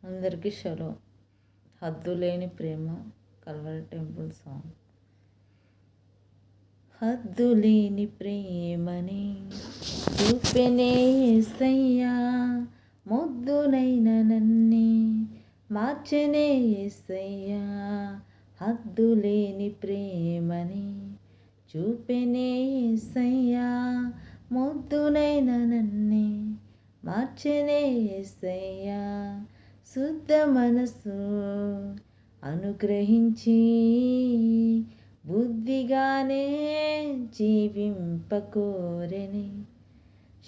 అందరికీ షలో. హద్దులేని ప్రేమ Calvary temple song. హద్దులేని ప్రేమని చూపెనే యేసయ్యా, మొద్దునైన నన్నే మార్చెనే యేసయ్యా. హద్దులేని ప్రేమని చూపెనే యేసయ్యా, మొద్దునైన నన్నే మార్చెనే యేసయ్యా. శుద్ధ మనసు అనుగ్రహించి బుద్ధిగానే జీవింపకోరెని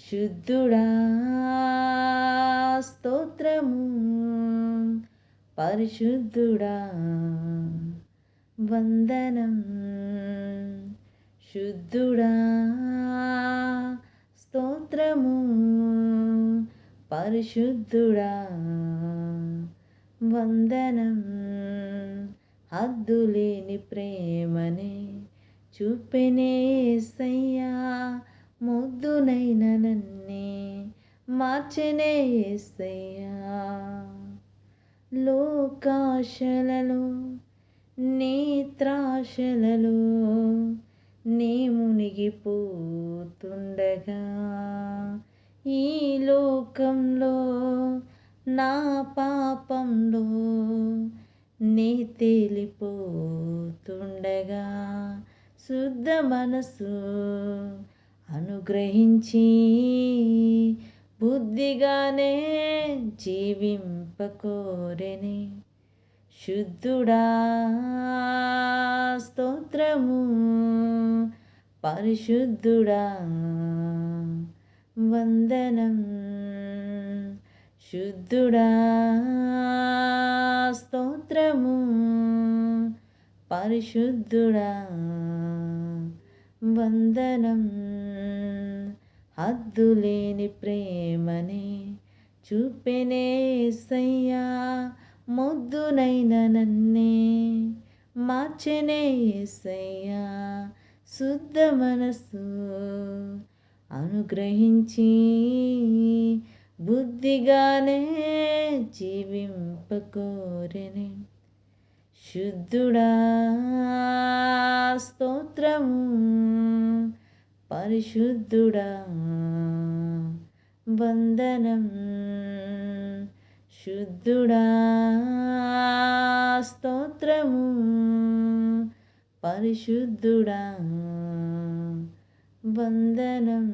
శుద్ధుడా స్తోత్రము, పరిశుద్ధుడా వందనం. శుద్ధుడా స్తోత్రము, పరిశుద్ధుడా వందనం. హద్దులేని ప్రేమనే చూపెనే యేసయ్యా, మొద్దునైన నన్నే మార్చెనే యేసయ్యా. లోకాశలలో నేత్రాశలలో నీ మునిగిపోతుండగా, ఈ లోకంలో నా పాపంలో నీ తేలిపోతుండగా, శుద్ధ మనసు అనుగ్రహించి బుద్ధిగానే జీవింపకోరెని శుద్ధుడా స్తోత్రము, పరిశుద్ధుడా వందనం. శుద్ధుడా స్తోత్రము, పరిశుద్ధుడా వందనం. హద్దులేని ప్రేమని చూపెనే యేసయ్యా, మొద్దునైన నన్నే మార్చెనే యేసయ్యా. శుద్ధ మనసు అనుగ్రహించి బుద్ధిగానే జీవింపకోరెని శుద్ధుడా స్తోత్రము, పరిశుద్ధుడా వందనం. శుద్ధుడా స్తోత్రము, పరిశుద్ధుడా వందనం.